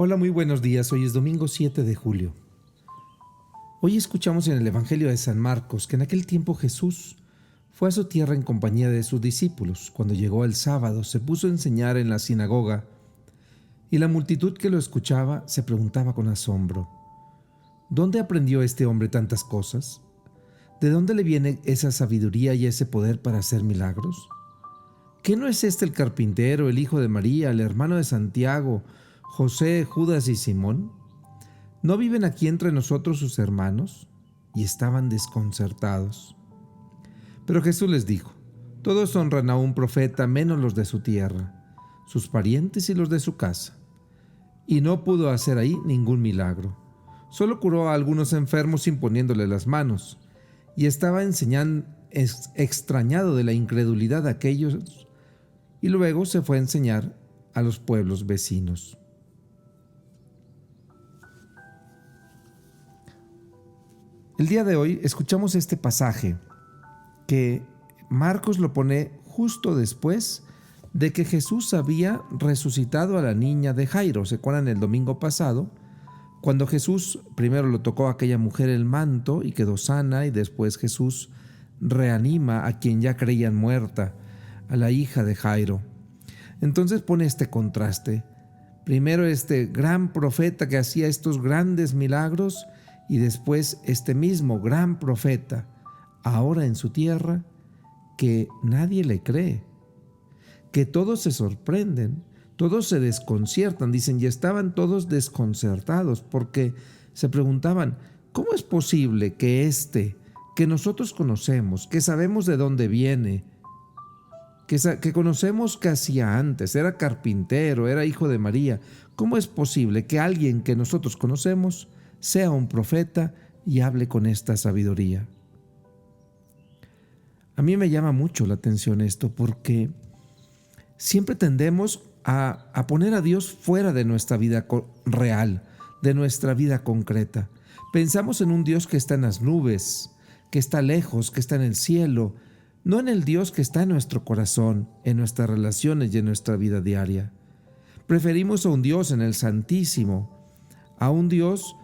Hola, muy buenos días. Hoy es domingo 7 de julio. Hoy escuchamos en el Evangelio de San Marcos que en aquel tiempo Jesús fue a su tierra en compañía de sus discípulos. Cuando llegó el sábado, se puso a enseñar en la sinagoga y la multitud que lo escuchaba se preguntaba con asombro: ¿dónde aprendió este hombre tantas cosas? ¿De dónde le viene esa sabiduría y ese poder para hacer milagros? ¿Qué no es este el carpintero, el hijo de María, el hermano de Santiago, José, Judas y Simón? ¿No viven aquí entre nosotros sus hermanos? Y estaban desconcertados. Pero Jesús les dijo: todos honran a un profeta menos los de su tierra, sus parientes y los de su casa. Y no pudo hacer ahí ningún milagro. Solo curó a algunos enfermos imponiéndole las manos. Y estaba extrañado de la incredulidad de aquellos, y luego se fue a enseñar a los pueblos vecinos. El día de hoy escuchamos este pasaje que Marcos lo pone justo después de que Jesús había resucitado a la niña de Jairo. ¿Se acuerdan el domingo pasado? Cuando Jesús primero lo tocó a aquella mujer el manto y quedó sana, y después Jesús reanima a quien ya creían muerta, a la hija de Jairo. Entonces pone este contraste. Primero este gran profeta que hacía estos grandes milagros, y después este mismo gran profeta, ahora en su tierra, que nadie le cree, que todos se sorprenden, todos se desconciertan, dicen, y estaban todos desconcertados porque se preguntaban: ¿cómo es posible que que nosotros conocemos, que sabemos de dónde viene, que conocemos que hacía antes, era carpintero, era hijo de María, cómo es posible que alguien que nosotros conocemos sea un profeta y hable con esta sabiduría? A mí me llama mucho la atención esto, porque siempre tendemos a poner a Dios fuera de nuestra vida real, de nuestra vida concreta. Pensamos en un Dios que está en las nubes, que está lejos, que está en el cielo, no en el Dios que está en nuestro corazón, en nuestras relaciones y en nuestra vida diaria. Preferimos a un Dios en el Santísimo, a un Dios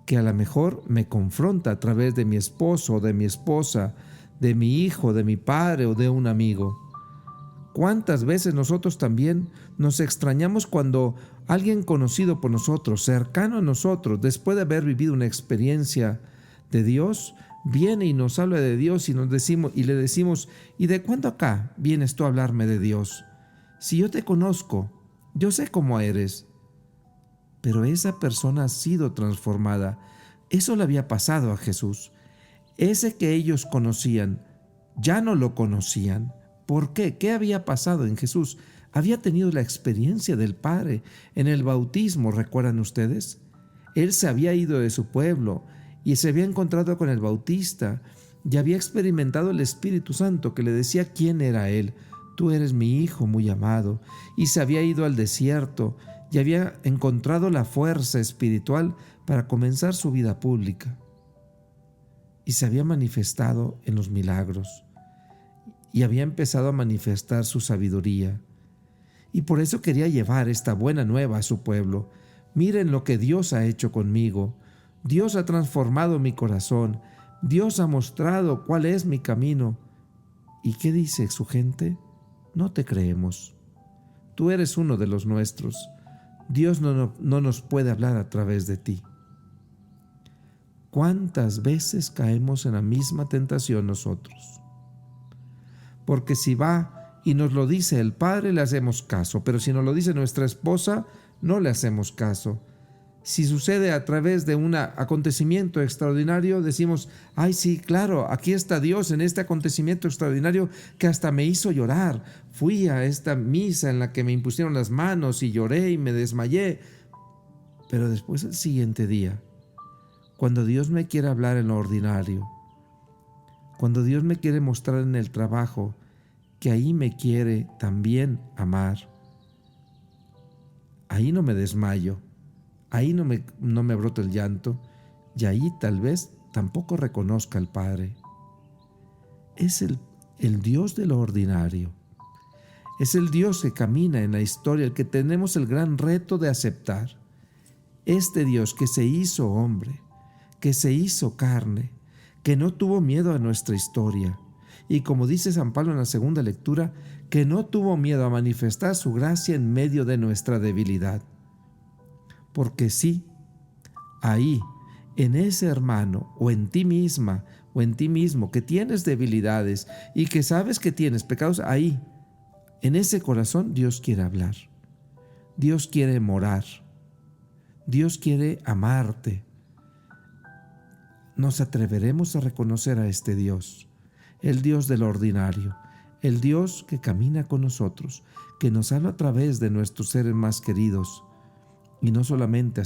que a lo mejor me confronta a través de mi esposo o de mi esposa, de mi hijo, de mi padre o de un amigo. ¿Cuántas veces nosotros también nos extrañamos cuando alguien conocido por nosotros, cercano a nosotros, después de haber vivido una experiencia de Dios, viene y nos habla de Dios y le decimos: ¿y de cuándo acá vienes tú a hablarme de Dios? Si yo te conozco, yo sé cómo eres. Pero esa persona ha sido transformada. Eso le había pasado a Jesús. Ese que ellos conocían, ya no lo conocían. ¿Por qué? ¿Qué había pasado en Jesús? Había tenido la experiencia del Padre en el bautismo, ¿recuerdan ustedes? Él se había ido de su pueblo y se había encontrado con el Bautista y había experimentado el Espíritu Santo que le decía quién era él. Tú eres mi hijo muy amado. Y se había ido al desierto y había encontrado la fuerza espiritual para comenzar su vida pública. Y se había manifestado en los milagros y había empezado a manifestar su sabiduría. Y por eso quería llevar esta buena nueva a su pueblo. Miren lo que Dios ha hecho conmigo. Dios ha transformado mi corazón. Dios ha mostrado cuál es mi camino. ¿Y qué dice su gente? No te creemos. Tú eres uno de los nuestros. Dios no nos puede hablar a través de ti. ¿Cuántas veces caemos en la misma tentación nosotros? Porque si va y nos lo dice el Padre, le hacemos caso, pero si nos lo dice nuestra esposa, no le hacemos caso. Si sucede a través de un acontecimiento extraordinario, decimos: ay, sí, claro, aquí está Dios en este acontecimiento extraordinario que hasta me hizo llorar. Fui a esta misa en la que me impusieron las manos y lloré y me desmayé. Pero después, el siguiente día, cuando Dios me quiere hablar en lo ordinario, cuando Dios me quiere mostrar en el trabajo que ahí me quiere también amar, ahí no me desmayo. Ahí no me brota el llanto, y ahí tal vez tampoco reconozca al Padre. Es el Dios de lo ordinario. Es el Dios que camina en la historia, el que tenemos el gran reto de aceptar. Este Dios que se hizo hombre, que se hizo carne, que no tuvo miedo a nuestra historia, y como dice San Pablo en la segunda lectura, que no tuvo miedo a manifestar su gracia en medio de nuestra debilidad. Porque sí, ahí, en ese hermano, o en ti misma, o en ti mismo, que tienes debilidades y que sabes que tienes pecados, ahí, en ese corazón, Dios quiere hablar. Dios quiere morar. Dios quiere amarte. Nos atreveremos a reconocer a este Dios, el Dios del ordinario, el Dios que camina con nosotros, que nos habla a través de nuestros seres más queridos, y no solamente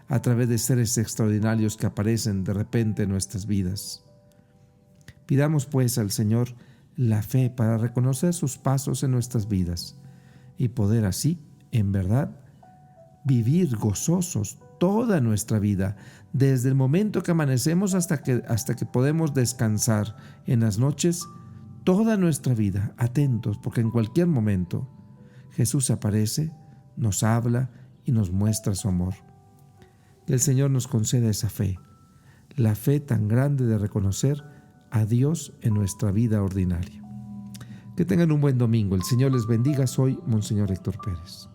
a través de seres extraordinarios que aparecen de repente en nuestras vidas. Pidamos pues al Señor la fe para reconocer sus pasos en nuestras vidas y poder así, en verdad, vivir gozosos toda nuestra vida, desde el momento que amanecemos hasta que podemos descansar en las noches, toda nuestra vida, atentos, porque en cualquier momento Jesús aparece, nos habla y nos muestra su amor. Que el Señor nos conceda esa fe, la fe tan grande de reconocer a Dios en nuestra vida ordinaria. Que tengan un buen domingo. El Señor les bendiga. Soy Monseñor Héctor Pérez.